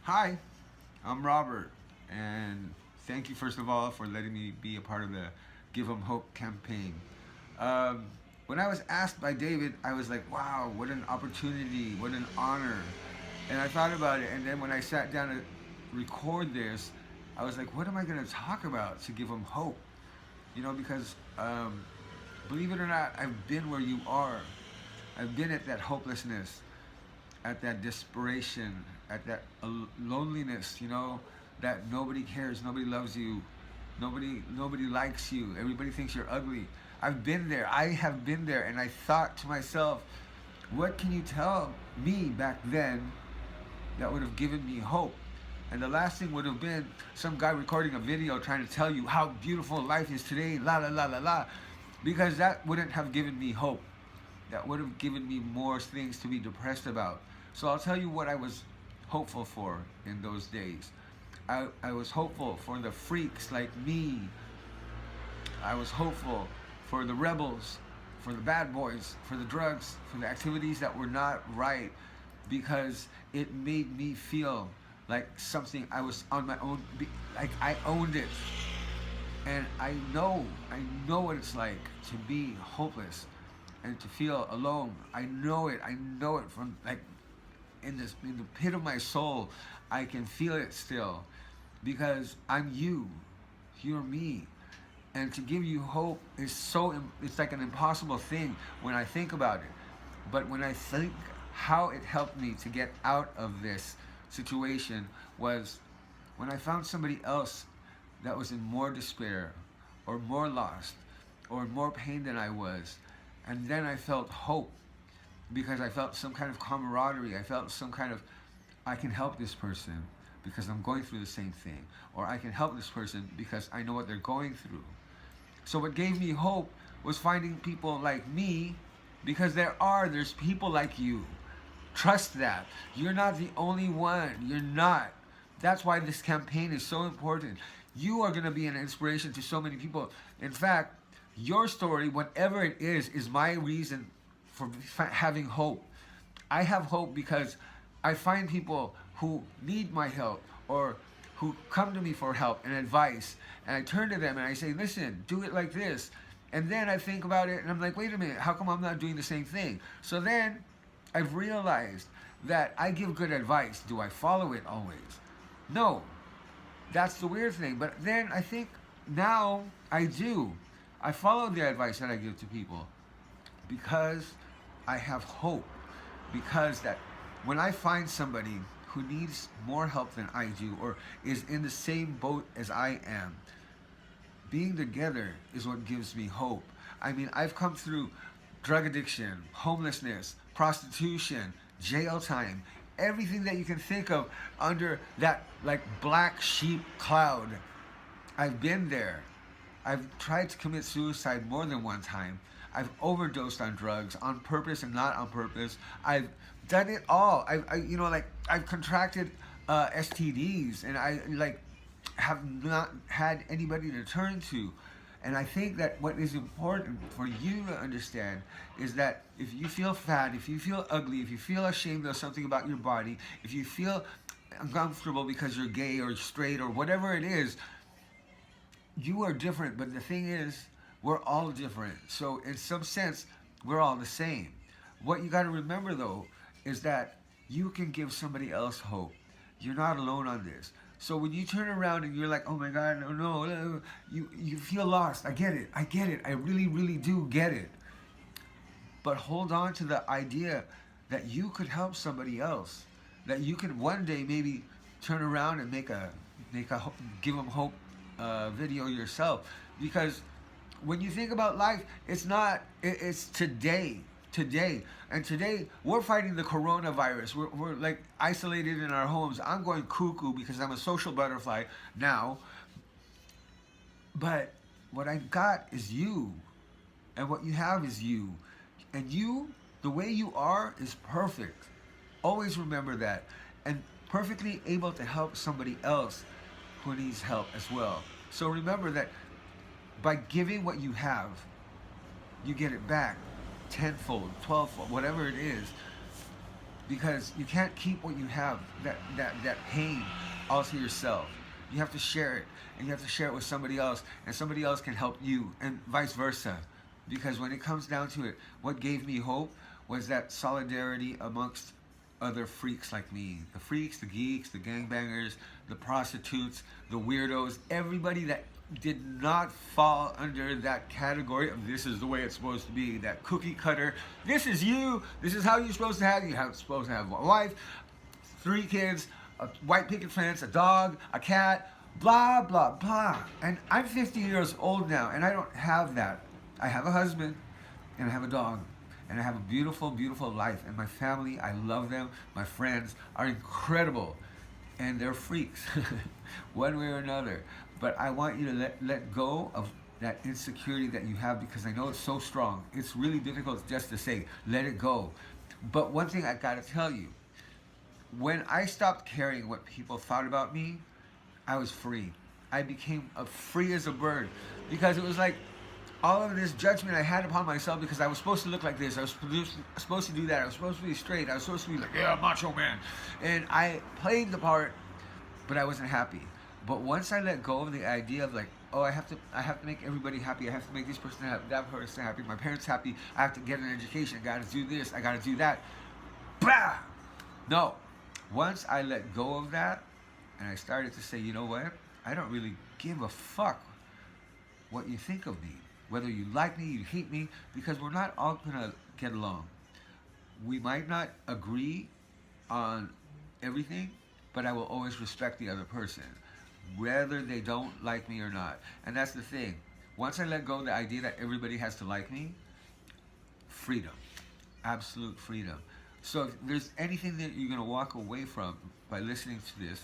Hi, I'm Robert, and thank you first of all for letting me be a part of the Give 'em Hope campaign. Um, when I was asked by David, I was like, wow, what an opportunity, what an honor. And I thought about it, and then when I sat down to record this, I was like, what am I going to talk about to give them hope? Because believe it or not, I've been where you are. I've been at that hopelessness, at that desperation, at that loneliness, that nobody cares, nobody loves you, nobody likes you, everybody thinks you're ugly. I've been there. I have been there, and I thought to myself, what can you tell me back then that would have given me hope? And the last thing would have been some guy recording a video trying to tell you how beautiful life is today, la la la la la, because that wouldn't have given me hope. That would have given me more things to be depressed about. So I'll tell you what I was hopeful for in those days. I was hopeful for the freaks like me. I was hopeful for the rebels, for the bad boys, for the drugs, for the activities that were not right, because it made me feel like something I was on my own, like I owned it. And I know what it's like to be hopeless and to feel alone. I know it from like in the pit of my soul. I can feel it still because I'm you. You're me. And to give you hope is it's like an impossible thing when I think about it. But when I think how it helped me to get out of this situation was when I found somebody else that was in more despair or more lost or more pain than I was. And then I felt hope because I felt some kind of camaraderie. I felt some kind of, I can help this person because I'm going through the same thing. Or I can help this person because I know what they're going through. So what gave me hope was finding people like me, because there's people like you. Trust that. You're not the only one. You're not. That's why this campaign is so important. You are going to be an inspiration to so many people. In fact, your story, whatever it is my reason for having hope. I have hope because I find people who need my help or who come to me for help and advice, and I turn to them and I say, listen, do it like this. And then I think about it and I'm like, wait a minute, how come I'm not doing the same thing? So then I've realized that I give good advice. Do I follow it always? No. That's the weird thing. But then I think now I do. I follow the advice that I give to people because I have hope. Because that when I find somebody who needs more help than I do or is in the same boat as I am, being together is what gives me hope. I mean, I've come through drug addiction, homelessness, prostitution, jail time, everything that you can think of under that like black sheep cloud. I've been there. I've tried to commit suicide more than one time. I've overdosed on drugs on purpose and not on purpose. I've done it all. I've contracted STDs, and I like have not had anybody to turn to. And I think that what is important for you to understand is that if you feel fat, if you feel ugly, if you feel ashamed of something about your body, if you feel uncomfortable because you're gay or straight or whatever it is, you are different. But the thing is, we're all different. So in some sense, we're all the same. What you got to remember though is that you can give somebody else hope. You're not alone on this. So when you turn around and you're like, oh my God, no, you feel lost. I get it. I really, really do get it. But hold on to the idea that you could help somebody else. That you can one day maybe turn around and make a give them hope video yourself. Because when you think about life, it's today. And today we're fighting the coronavirus. We're like isolated in our homes. I'm going cuckoo because I'm a social butterfly now. But what I got is you. And what you have is you. And you, the way you are, is perfect. Always remember that. And perfectly able to help somebody else who needs help as well. So remember that by giving what you have, you get it back tenfold, 12fold, whatever it is. because you can't keep what you have, that pain, all to yourself. You have to share it, and you have to share it with somebody else, and somebody else can help you, and vice versa. Because when it comes down to it, what gave me hope was that solidarity amongst other freaks like me. The freaks, the geeks, the gangbangers, the prostitutes, the weirdos, everybody that did not fall under that category of this is the way it's supposed to be, that cookie cutter, this is you, this is how you're supposed to have, supposed to have a wife, 3 kids, a white picket fence, a dog, a cat, blah, blah, blah. And I'm 50 years old now, and I don't have that. I have a husband, and I have a dog, and I have a beautiful, beautiful life. And my family, I love them. My friends are incredible, and they're freaks, one way or another. But I want you to let go of that insecurity that you have, because I know it's so strong. It's really difficult just to say, let it go. But one thing I gotta tell you, when I stopped caring what people thought about me, I was free. I became free as a bird, because it was like all of this judgment I had upon myself because I was supposed to look like this, I was supposed to do that, I was supposed to be straight, I was supposed to be like, yeah, macho man. And I played the part, but I wasn't happy. But once I let go of the idea of like, oh, I have to make everybody happy, I have to make this person happy, that person happy, my parents happy, I have to get an education, I gotta do this, I gotta do that. Bah! No. Once I let go of that, and I started to say, you know what? I don't really give a fuck what you think of me. Whether you like me, you hate me, because we're not all gonna get along. We might not agree on everything, but I will always respect the other person, whether they don't like me or not. And that's the thing. Once I let go of the idea that everybody has to like me, freedom. Absolute freedom. So if there's anything that you're going to walk away from by listening to this,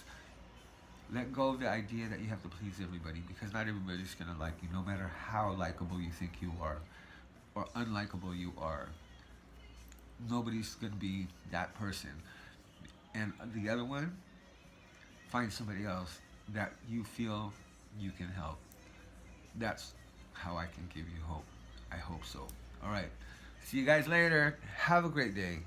let go of the idea that you have to please everybody, because not everybody's going to like you, no matter how likable you think you are or unlikable you are. Nobody's going to be that person. And the other one, find somebody else that you feel you can help. That's how I can give you hope. I hope so. All right. See you guys later. Have a great day.